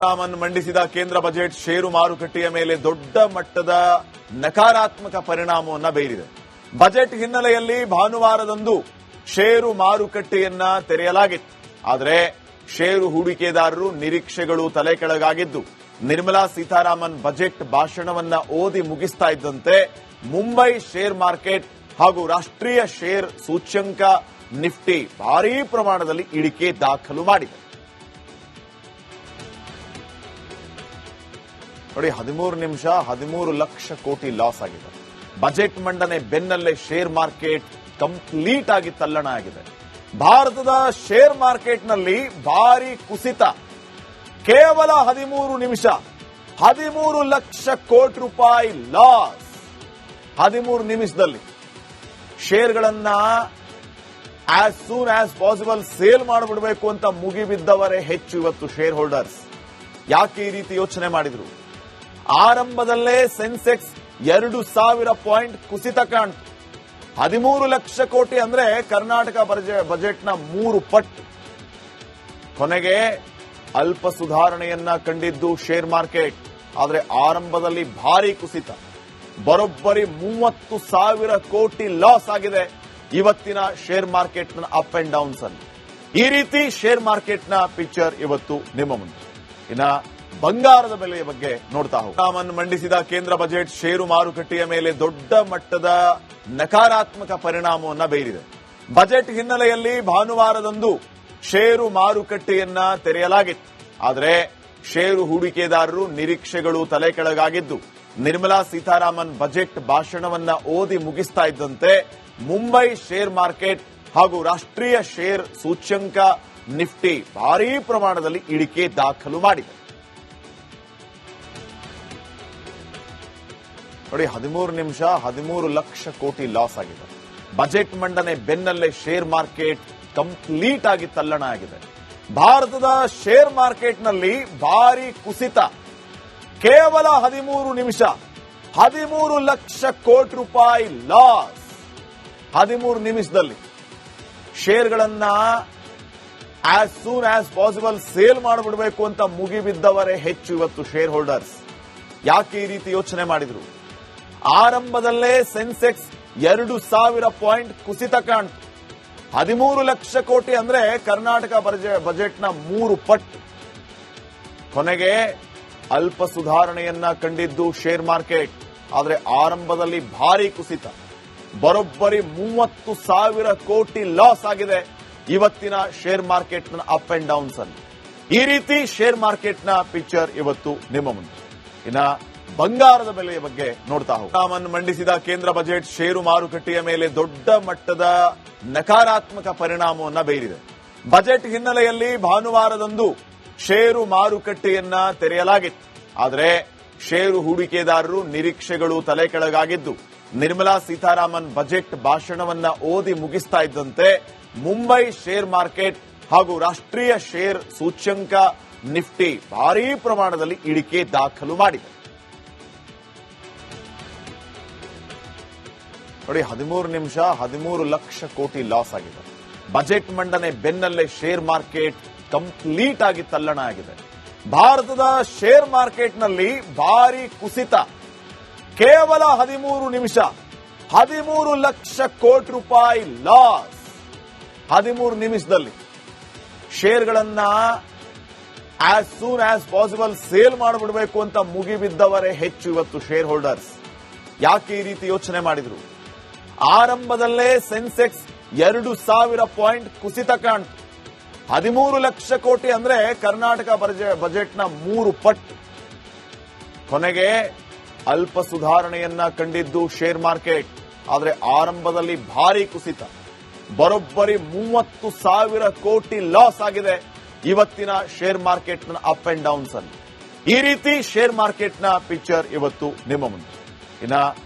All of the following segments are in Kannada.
ರಾಮನ್ ಮಂಡಿಸಿದ ಕೇಂದ್ರ ಬಜೆಟ್ ಷೇರು ಮಾರುಕಟ್ಟೆಯ ಮೇಲೆ ದೊಡ್ಡ ಮಟ್ಟದ ನಕಾರಾತ್ಮಕ ಪರಿಣಾಮವನ್ನು ಬೀರಿದೆ. ಬಜೆಟ್ ಹಿನ್ನೆಲೆಯಲ್ಲಿ ಭಾನುವಾರದಂದು ಷೇರು ಮಾರುಕಟ್ಟೆಯನ್ನ ತೆರೆಯಲಾಗಿತ್ತು. ಆದರೆ ಷೇರು ಹೂಡಿಕೆದಾರರು ನಿರೀಕ್ಷೆಗಳು ತಲೆಕೆಳಗಾಗಿದ್ದು, ನಿರ್ಮಲಾ ಸೀತಾರಾಮನ್ ಬಜೆಟ್ ಭಾಷಣವನ್ನ ಓದಿ ಮುಗಿಸ್ತಾ ಇದ್ದಂತೆ ಮುಂಬೈ ಶೇರ್ ಮಾರ್ಕೆಟ್ ಹಾಗೂ ರಾಷ್ಟ್ರೀಯ ಶೇರ್ ಸೂಚ್ಯಂಕ ನಿಫ್ಟಿ ಭಾರೀ ಪ್ರಮಾಣದಲ್ಲಿ ಇಳಿಕೆ ದಾಖಲು ಮಾಡಿದೆ. ನೋಡಿ, 13 ನಿಮಿಷ 13 ಲಕ್ಷ ಕೋಟಿ ಲಾಸ್ ಆಗಿದೆ. ಬಜೆಟ್ ಮಂಡನೆ ಬೆನ್ನಲ್ಲೇ ಶೇರ್ ಮಾರ್ಕೆಟ್ ಕಂಪ್ಲೀಟ್ ಆಗಿ ತಲ್ಲಣ ಆಗಿದೆ. ಭಾರತದ ಶೇರ್ ಮಾರ್ಕೆಟ್ನಲ್ಲಿ ಭಾರಿ ಕುಸಿತ. ಕೇವಲ 13 ನಿಮಿಷ 13 ಲಕ್ಷ ಕೋಟಿ ರೂಪಾಯಿ ಲಾಸ್. 13 ನಿಮಿಷದಲ್ಲಿ ಶೇರ್ಗಳನ್ನ as soon as possible sale ಮಾಡಿಬಿಡಬೇಕು ಅಂತ ಮುಗಿಬಿದ್ದವರೇ ಹೆಚ್ಚು ಇವತ್ತು ಶೇರ್ ಹೋಲ್ಡರ್ಸ್. ಯಾಕೆ ಈ ರೀತಿ ಯೋಚನೆ ಮಾಡಿದ್ರು? ಆರಂಭದಲ್ಲೇ ಸೆನ್ಸೆಕ್ಸ್ 2000 ಪಾಯಿಂಟ್ ಕುಸಿತ ಕಾಣ್ತು. 13 ಲಕ್ಷ ಕೋಟಿ ಅಂದ್ರೆ ಕರ್ನಾಟಕ ಬಜೆಟ್ನ 3 ಪಟ್ಟು. ಕೊನೆಗೆ ಅಲ್ಪ ಸುಧಾರಣೆಯನ್ನ ಕಂಡಿದ್ದು ಶೇರ್ ಮಾರ್ಕೆಟ್. ಆದರೆ ಆರಂಭದಲ್ಲಿ ಭಾರಿ ಕುಸಿತ, ಬರೋಬ್ಬರಿ 30,000 ಕೋಟಿ ಲಾಸ್ ಆಗಿದೆ ಇವತ್ತಿನ ಶೇರ್ ಮಾರ್ಕೆಟ್ನ ಅಪ್ ಅಂಡ್ ಡೌನ್ಸ್ ಅಲ್ಲಿ. ಈ ರೀತಿ ಶೇರ್ ಮಾರ್ಕೆಟ್ನ ಪಿಕ್ಚರ್ ಇವತ್ತು ನಿಮ್ಮ ಮುಂದೆ. ಇನ್ನ ಬಂಗಾರದ ಬೆಲೆಯ ಬಗ್ಗೆ ನೋಡ್ತಾ ಹೋಗಿ, ರಾಮನ್ ಮಂಡಿಸಿದ ಕೇಂದ್ರ ಬಜೆಟ್ ಷೇರು ಮಾರುಕಟ್ಟೆಯ ಮೇಲೆ ದೊಡ್ಡ ಮಟ್ಟದ ನಕಾರಾತ್ಮಕ ಪರಿಣಾಮವನ್ನು ಬೀರಿದೆ. ಬಜೆಟ್ ಹಿನ್ನೆಲೆಯಲ್ಲಿ ಭಾನುವಾರದಂದು ಷೇರು ಮಾರುಕಟ್ಟೆಯನ್ನ ತೆರೆಯಲಾಗಿತ್ತು. ಆದರೆ ಷೇರು ಹೂಡಿಕೆದಾರರು ನಿರೀಕ್ಷೆಗಳು ತಲೆಕೆಳಗಾಗಿದ್ದು, ನಿರ್ಮಲಾ ಸೀತಾರಾಮನ್ ಬಜೆಟ್ ಭಾಷಣವನ್ನ ಓದಿ ಮುಗಿಸ್ತಾ ಇದ್ದಂತೆ ಮುಂಬೈ ಶೇರ್ ಮಾರ್ಕೆಟ್ ಹಾಗೂ ರಾಷ್ಟ್ರೀಯ ಶೇರ್ ಸೂಚ್ಯಂಕ ನಿಫ್ಟಿ ಭಾರೀ ಪ್ರಮಾಣದಲ್ಲಿ ಇಳಿಕೆ ದಾಖಲು ಮಾಡಿದೆ. ನೋಡಿ, 13 ನಿಮಿಷ 13 ಲಕ್ಷ ಕೋಟಿ ಲಾಸ್ ಆಗಿದೆ. ಬಜೆಟ್ ಮಂಡನೆ ಬೆನ್ನಲ್ಲೇ ಶೇರ್ ಮಾರ್ಕೆಟ್ ಕಂಪ್ಲೀಟ್ ಆಗಿ ತಲ್ಲಣ ಆಗಿದೆ. ಭಾರತದ ಶೇರ್ ಮಾರ್ಕೆಟ್ನಲ್ಲಿ ಭಾರಿ ಕುಸಿತ. ಕೇವಲ 13 ನಿಮಿಷ 13 ಲಕ್ಷ ಕೋಟಿ ರೂಪಾಯಿ ಲಾಸ್. 13 ನಿಮಿಷದಲ್ಲಿ ಶೇರ್ಗಳನ್ನ as soon as possible sale ಮಾಡಿಬಿಡಬೇಕು ಅಂತ ಮುಗಿಬಿದ್ದವರೇ ಹೆಚ್ಚು ಇವತ್ತು ಶೇರ್ ಹೋಲ್ಡರ್ಸ್. ಯಾಕೆ ಈ ರೀತಿ ಯೋಚನೆ ಮಾಡಿದ್ರು? ಆರಂಭದಲ್ಲೇ ಸೆನ್ಸೆಕ್ಸ್ 2000 ಪಾಯಿಂಟ್ ಕುಸಿತ ಕಾಣ್ತು. 13 ಲಕ್ಷ ಕೋಟಿ ಅಂದ್ರೆ ಕರ್ನಾಟಕ ಬಜೆಟ್ನ 3 ಪಟ್ಟು. ಕೊನೆಗೆ ಅಲ್ಪ ಸುಧಾರಣೆಯನ್ನ ಕಂಡಿದ್ದು ಶೇರ್ ಮಾರ್ಕೆಟ್. ಆದರೆ ಆರಂಭದಲ್ಲಿ ಭಾರಿ ಕುಸಿತ, ಬರೋಬ್ಬರಿ 30,000 ಕೋಟಿ ಲಾಸ್ ಆಗಿದೆ ಇವತ್ತಿನ ಶೇರ್ ಮಾರ್ಕೆಟ್ನ ಅಪ್ ಅಂಡ್ ಡೌನ್ಸ್ ಅಲ್ಲಿ. ಈ ರೀತಿ ಶೇರ್ ಮಾರ್ಕೆಟ್ನ ಪಿಕ್ಚರ್ ಇವತ್ತು ನಿಮ್ಮ ಮುಂದೆ. ಇನ್ನ ಬಂಗಾರದ ಬೆಲೆಯ ಬಗ್ಗೆ ನೋಡ್ತಾ ಹೋಗಿ, ರಾಮನ್ ಮಂಡಿಸಿದ ಕೇಂದ್ರ ಬಜೆಟ್ ಷೇರು ಮಾರುಕಟ್ಟೆಯ ಮೇಲೆ ದೊಡ್ಡ ಮಟ್ಟದ ನಕಾರಾತ್ಮಕ ಪರಿಣಾಮವನ್ನು ಬೀರಿದೆ. ಬಜೆಟ್ ಹಿನ್ನೆಲೆಯಲ್ಲಿ ಭಾನುವಾರದಂದು ಷೇರು ಮಾರುಕಟ್ಟೆಯನ್ನ ತೆರೆಯಲಾಗಿತ್ತು. ಆದರೆ ಷೇರು ಹೂಡಿಕೆದಾರರು ನಿರೀಕ್ಷೆಗಳು ತಲೆಕೆಳಗಾಗಿದ್ದು, ನಿರ್ಮಲಾ ಸೀತಾರಾಮನ್ ಬಜೆಟ್ ಭಾಷಣವನ್ನ ಓದಿ ಮುಗಿಸ್ತಾ ಇದ್ದಂತೆ ಮುಂಬೈ ಶೇರ್ ಮಾರ್ಕೆಟ್ ಹಾಗೂ ರಾಷ್ಟ್ರೀಯ ಶೇರ್ ಸೂಚ್ಯಂಕ ನಿಫ್ಟಿ ಭಾರೀ ಪ್ರಮಾಣದಲ್ಲಿ ಇಳಿಕೆ ದಾಖಲು ಮಾಡಿದೆ. ನೋಡಿ, 13 ನಿಮಿಷ 13 ಲಕ್ಷ ಕೋಟಿ ಲಾಸ್ ಆಗಿದೆ. ಬಜೆಟ್ ಮಂಡನೆ ಬೆನ್ನಲ್ಲೇ ಶೇರ್ ಮಾರ್ಕೆಟ್ ಕಂಪ್ಲೀಟ್ ಆಗಿ ತಲ್ಲಣ ಆಗಿದೆ. ಭಾರತದ ಶೇರ್ ಮಾರ್ಕೆಟ್ನಲ್ಲಿ ಭಾರಿ ಕುಸಿತ. ಕೇವಲ 13 ನಿಮಿಷ 13 ಲಕ್ಷ ಕೋಟಿ ರೂಪಾಯಿ ಲಾಸ್. 13 ನಿಮಿಷದಲ್ಲಿ ಶೇರ್ಗಳನ್ನ as soon as possible sale ಮಾಡಿಬಿಡಬೇಕು ಅಂತ ಮುಗಿಬಿದ್ದವರೇ ಹೆಚ್ಚು ಇವತ್ತು ಶೇರ್ ಹೋಲ್ಡರ್ಸ್. ಯಾಕೆ ಈ ರೀತಿ ಯೋಚನೆ ಮಾಡಿದ್ರು? ಆರಂಭದಲ್ಲೇ ಸೆನ್ಸೆಕ್ಸ್ 2000 ಪಾಯಿಂಟ್ ಕುಸಿತ ಕಾಣ್ತು. 13 ಲಕ್ಷ ಕೋಟಿ ಅಂದ್ರೆ ಕರ್ನಾಟಕ ಬಜೆಟ್ನ 3 ಪಟ್ಟು. ಕೊನೆಗೆ ಅಲ್ಪ ಸುಧಾರಣೆಯನ್ನ ಕಂಡಿದ್ದು ಶೇರ್ ಮಾರ್ಕೆಟ್. ಆದರೆ ಆರಂಭದಲ್ಲಿ ಭಾರಿ ಕುಸಿತ, ಬರೋಬ್ಬರಿ 30,000 ಕೋಟಿ ಲಾಸ್ ಆಗಿದೆ ಇವತ್ತಿನ ಶೇರ್ ಮಾರ್ಕೆಟ್ನ ಅಪ್ ಅಂಡ್ ಡೌನ್ಸ್ ಅಲ್ಲಿ. ಈ ರೀತಿ ಶೇರ್ ಮಾರ್ಕೆಟ್ನ ಪಿಕ್ಚರ್ ಇವತ್ತು ನಿಮ್ಮ ಮುಂದೆ. ಇನ್ನ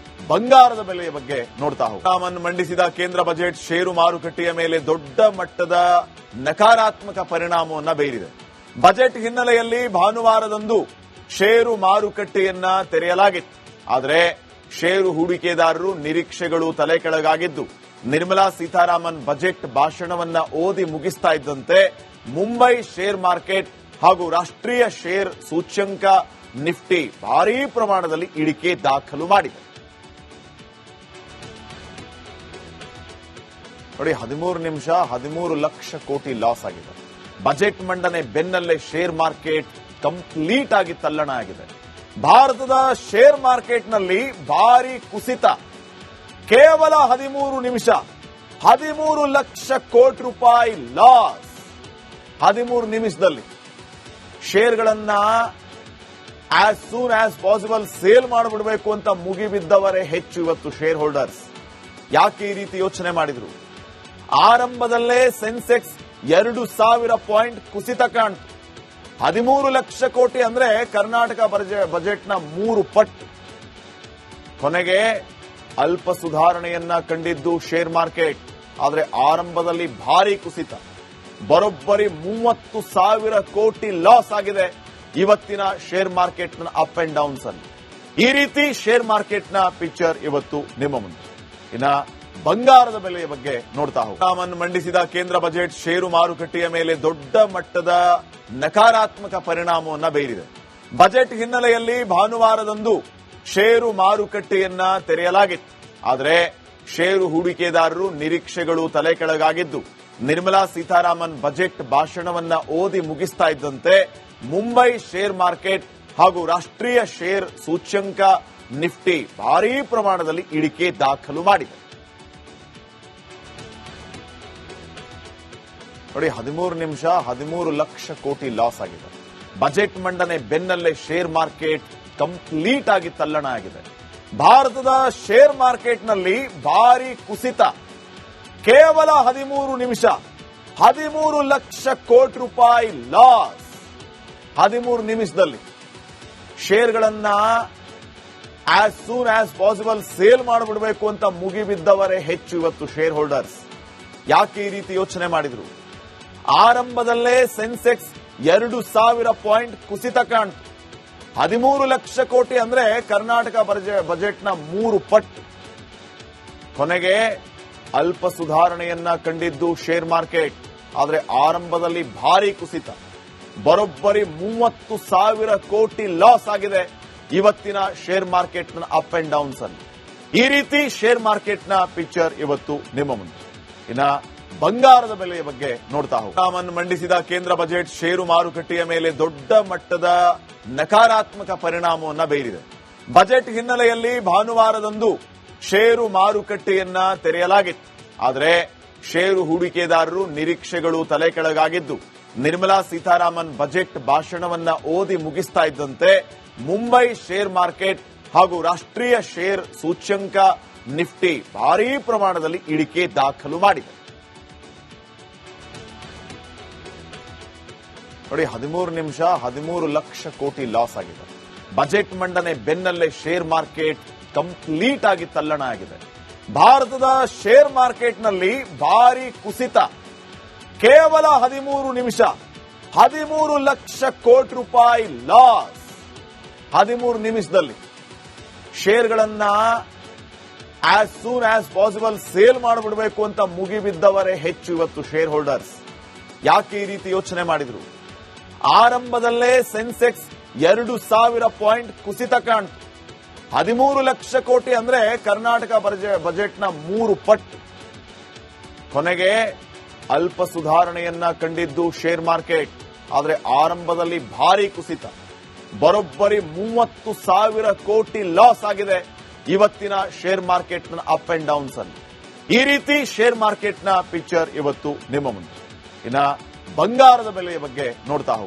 ಬಂಗಾರದ ಬೆಲೆಯ ಬಗ್ಗೆ ನೋಡ್ತಾ ಹೋಗಿ, ರಾಮನ್ ಮಂಡಿಸಿದ ಕೇಂದ್ರ ಬಜೆಟ್ ಷೇರು ಮಾರುಕಟ್ಟೆಯ ಮೇಲೆ ದೊಡ್ಡ ಮಟ್ಟದ ನಕಾರಾತ್ಮಕ ಪರಿಣಾಮವನ್ನು ಬೀರಿದೆ. ಬಜೆಟ್ ಹಿನ್ನೆಲೆಯಲ್ಲಿ ಭಾನುವಾರದಂದು ಷೇರು ಮಾರುಕಟ್ಟೆಯನ್ನ ತೆರೆಯಲಾಗಿತ್ತು. ಆದರೆ ಷೇರು ಹೂಡಿಕೆದಾರರು ನಿರೀಕ್ಷೆಗಳು ತಲೆಕೆಳಗಾಗಿದ್ದು, ನಿರ್ಮಲಾ ಸೀತಾರಾಮನ್ ಬಜೆಟ್ ಭಾಷಣವನ್ನ ಓದಿ ಮುಗಿಸ್ತಾ ಇದ್ದಂತೆ ಮುಂಬೈ ಶೇರ್ ಮಾರ್ಕೆಟ್ ಹಾಗೂ ರಾಷ್ಟ್ರೀಯ ಶೇರ್ ಸೂಚ್ಯಂಕ ನಿಫ್ಟಿ ಭಾರೀ ಪ್ರಮಾಣದಲ್ಲಿ ಇಳಿಕೆ ದಾಖಲು ಮಾಡಿದೆ. ನೋಡಿ, 13 ನಿಮಿಷ 13 ಲಕ್ಷ ಕೋಟಿ ಲಾಸ್ ಆಗಿದೆ. ಬಜೆಟ್ ಮಂಡನೆ ಬೆನ್ನಲ್ಲೇ ಶೇರ್ ಮಾರ್ಕೆಟ್ ಕಂಪ್ಲೀಟ್ ಆಗಿ ತಲ್ಲಣ ಆಗಿದೆ. ಭಾರತದ ಶೇರ್ ಮಾರ್ಕೆಟ್ನಲ್ಲಿ ಭಾರಿ ಕುಸಿತ. ಕೇವಲ 13 ನಿಮಿಷ 13 ಲಕ್ಷ ಕೋಟಿ ರೂಪಾಯಿ ಲಾಸ್. 13 ನಿಮಿಷದಲ್ಲಿ ಶೇರ್ಗಳನ್ನ as soon as possible sale ಮಾಡಿಬಿಡಬೇಕು ಅಂತ ಮುಗಿಬಿದ್ದವರೇ ಹೆಚ್ಚು ಇವತ್ತು ಶೇರ್ ಹೋಲ್ಡರ್ಸ್. ಯಾಕೆ ಈ ರೀತಿ ಯೋಚನೆ ಮಾಡಿದ್ರು? ಆರಂಭದಲ್ಲೇ ಸೆನ್ಸೆಕ್ಸ್ 2,000 ಪಾಯಿಂಟ್ ಕುಸಿತ ಕಾಣ್ತು. 13 ಲಕ್ಷ ಕೋಟಿ ಅಂದ್ರೆ ಕರ್ನಾಟಕ ಬಜೆಟ್ನ 3 ಪಟ್ಟು. ಕೊನೆಗೆ ಅಲ್ಪ ಸುಧಾರಣೆಯನ್ನ ಕಂಡಿದ್ದು ಶೇರ್ ಮಾರ್ಕೆಟ್. ಆದರೆ ಆರಂಭದಲ್ಲಿ ಭಾರಿ ಕುಸಿತ, ಬರೋಬ್ಬರಿ 30,000 ಕೋಟಿ ಲಾಸ್ ಆಗಿದೆ ಇವತ್ತಿನ ಶೇರ್ ಮಾರ್ಕೆಟ್ನ ಅಪ್ ಅಂಡ್ ಡೌನ್ಸ್ ಅಲ್ಲಿ. ಈ ರೀತಿ ಶೇರ್ ಮಾರ್ಕೆಟ್ನ ಪಿಕ್ಚರ್ ಇವತ್ತು ನಿಮ್ಮ ಮುಂದೆ. ಇನ್ನ ಬಂಗಾರದ ಬೆಲೆಯ ಬಗ್ಗೆ ನೋಡ್ತಾ ಹೋಗಿ ಮಂಡಿಸಿದ ಕೇಂದ್ರ ಬಜೆಟ್ ಷೇರು ಮಾರುಕಟ್ಟೆಯ ಮೇಲೆ ದೊಡ್ಡ ಮಟ್ಟದ ನಕಾರಾತ್ಮಕ ಪರಿಣಾಮವನ್ನು ಬೀರಿದೆ. ಬಜೆಟ್ ಹಿನ್ನೆಲೆಯಲ್ಲಿ ಭಾನುವಾರದಂದು ಷೇರು ಮಾರುಕಟ್ಟೆಯನ್ನ ತೆರೆಯಲಾಗಿತ್ತು. ಆದರೆ ಷೇರು ಹೂಡಿಕೆದಾರರು ನಿರೀಕ್ಷೆಗಳು ತಲೆ ಕೆಳಗಾಗಿದ್ದು, ನಿರ್ಮಲಾ ಸೀತಾರಾಮನ್ ಬಜೆಟ್ ಭಾಷಣವನ್ನ ಓದಿ ಮುಗಿಸ್ತಾ ಇದ್ದಂತೆ ಮುಂಬೈ ಶೇರ್ ಮಾರ್ಕೆಟ್ ಹಾಗೂ ರಾಷ್ಟ್ರೀಯ ಶೇರ್ ಸೂಚ್ಯಂಕ ನಿಫ್ಟಿ ಭಾರೀ ಪ್ರಮಾಣದಲ್ಲಿ ಇಳಿಕೆ ದಾಖಲು ಮಾಡಿದೆ. ನೋಡಿ, 13 ನಿಮಿಷ 13 ಲಕ್ಷ ಕೋಟಿ ಲಾಸ್ ಆಗಿದೆ. ಬಜೆಟ್ ಮಂಡನೆ ಬೆನ್ನಲ್ಲೇ ಶೇರ್ ಮಾರ್ಕೆಟ್ ಕಂಪ್ಲೀಟ್ ಆಗಿ ತಲ್ಲಣ ಆಗಿದೆ. ಭಾರತದ ಶೇರ್ ಮಾರ್ಕೆಟ್ನಲ್ಲಿ ಭಾರಿ ಕುಸಿತ. ಕೇವಲ 13 ನಿಮಿಷ 13 ಲಕ್ಷ ಕೋಟಿ ರೂಪಾಯಿ ಲಾಸ್. 13 ನಿಮಿಷದಲ್ಲಿ ಶೇರ್ಗಳನ್ನ as soon as possible sale ಮಾಡಿಬಿಡಬೇಕು ಅಂತ ಮುಗಿಬಿದ್ದವರೇ ಹೆಚ್ಚು ಇವತ್ತು ಶೇರ್ ಹೋಲ್ಡರ್ಸ್. ಯಾಕೆ ಈ ರೀತಿ ಯೋಚನೆ ಮಾಡಿದ್ರು? ಆರಂಭದಲ್ಲೇ ಸೆನ್ಸೆಕ್ಸ್ 2,000 ಪಾಯಿಂಟ್ ಕುಸಿತ ಕಾಣ್ತು. 13 ಲಕ್ಷ ಕೋಟಿ ಅಂದ್ರೆ ಕರ್ನಾಟಕ ಬಜೆಟ್ನ 3 ಪಟ್ಟು. ಕೊನೆಗೆ ಅಲ್ಪ ಸುಧಾರಣೆಯನ್ನ ಕಂಡಿದ್ದು ಶೇರ್ ಮಾರ್ಕೆಟ್. ಆದರೆ ಆರಂಭದಲ್ಲಿ ಭಾರಿ ಕುಸಿತ, ಬರೋಬ್ಬರಿ 30,000 ಕೋಟಿ ಲಾಸ್ ಆಗಿದೆ ಇವತ್ತಿನ ಶೇರ್ ಮಾರ್ಕೆಟ್ನ ಅಪ್ ಅಂಡ್ ಡೌನ್ಸ್ ಅಲ್ಲಿ. ಈ ರೀತಿ ಶೇರ್ ಮಾರ್ಕೆಟ್ನ ಪಿಕ್ಚರ್ ಇವತ್ತು ನಿಮ್ಮ ಮುಂದೆ. ಇನ್ನ ಬಂಗಾರದ ಬೆಲೆಯ ಬಗ್ಗೆ ನೋಡ್ತಾ ಹೋಗಿ ಮಂಡಿಸಿದ ಕೇಂದ್ರ ಬಜೆಟ್ ಷೇರು ಮಾರುಕಟ್ಟೆಯ ಮೇಲೆ ದೊಡ್ಡ ಮಟ್ಟದ ನಕಾರಾತ್ಮಕ ಪರಿಣಾಮವನ್ನು ಬೀರಿದೆ. ಬಜೆಟ್ ಹಿನ್ನೆಲೆಯಲ್ಲಿ ಭಾನುವಾರದಂದು ಷೇರು ಮಾರುಕಟ್ಟೆಯನ್ನ ತೆರೆಯಲಾಗಿತ್ತು. ಆದರೆ ಷೇರು ಹೂಡಿಕೆದಾರರು ನಿರೀಕ್ಷೆಗಳು ತಲೆ ಕೆಳಗಾಗಿದ್ದು, ನಿರ್ಮಲಾ ಸೀತಾರಾಮನ್ ಬಜೆಟ್ ಭಾಷಣವನ್ನ ಓದಿ ಮುಗಿಸ್ತಾ ಇದ್ದಂತೆ ಮುಂಬೈ ಶೇರ್ ಮಾರ್ಕೆಟ್ ಹಾಗೂ ರಾಷ್ಟ್ರೀಯ ಶೇರ್ ಸೂಚ್ಯಂಕ ನಿಫ್ಟಿ ಭಾರೀ ಪ್ರಮಾಣದಲ್ಲಿ ಇಳಿಕೆ ದಾಖಲು ಮಾಡಿದೆ. ನೋಡಿ, 13 ನಿಮಿಷ 13 ಲಕ್ಷ ಕೋಟಿ ಲಾಸ್ ಆಗಿದೆ. ಬಜೆಟ್ ಮಂಡನೆ ಬೆನ್ನಲ್ಲೇ ಶೇರ್ ಮಾರ್ಕೆಟ್ ಕಂಪ್ಲೀಟ್ ಆಗಿ ತಲ್ಲಣ ಆಗಿದೆ. ಭಾರತದ ಶೇರ್ ಮಾರ್ಕೆಟ್ನಲ್ಲಿ ಭಾರಿ ಕುಸಿತ. ಕೇವಲ 13 ನಿಮಿಷ 13 ಲಕ್ಷ ಕೋಟಿ ರೂಪಾಯಿ ಲಾಸ್. 13 ನಿಮಿಷದಲ್ಲಿ ಶೇರ್ಗಳನ್ನ as soon as possible sale ಮಾಡಿಬಿಡಬೇಕು ಅಂತ ಮುಗಿಬಿದ್ದವರೇ ಹೆಚ್ಚು ಇವತ್ತು ಶೇರ್ ಹೋಲ್ಡರ್ಸ್. ಯಾಕೆ ಈ ರೀತಿ ಯೋಚನೆ ಮಾಡಿದ್ರು? ಆರಂಭದಲ್ಲೇ ಸೆನ್ಸೆಕ್ಸ್ 2,000 ಪಾಯಿಂಟ್ ಕುಸಿತ ಕಾಣ್ತು. 13 ಲಕ್ಷ ಕೋಟಿ ಅಂದ್ರೆ ಕರ್ನಾಟಕ ಬಜೆಟ್ನ 3 ಪಟ್ಟು. ಕೊನೆಗೆ ಅಲ್ಪ ಸುಧಾರಣೆಯನ್ನ ಕಂಡಿದ್ದು ಶೇರ್ ಮಾರ್ಕೆಟ್. ಆದರೆ ಆರಂಭದಲ್ಲಿ ಭಾರಿ ಕುಸಿತ, ಬರೋಬ್ಬರಿ 30,000 ಕೋಟಿ ಲಾಸ್ ಆಗಿದೆ ಇವತ್ತಿನ ಶೇರ್ ಮಾರ್ಕೆಟ್ನ ಅಪ್ ಅಂಡ್ ಡೌನ್ಸ್ ಅಲ್ಲಿ. ಈ ರೀತಿ ಶೇರ್ ಮಾರ್ಕೆಟ್ನ ಪಿಕ್ಚರ್ ಇವತ್ತು ನಿಮ್ಮ ಮುಂದೆ. ಇನ್ನ ಬಂಗಾರದ ಬೆಲೆಯ ಬಗ್ಗೆ ನೋಡ್ತಾ ಹೋಗಿ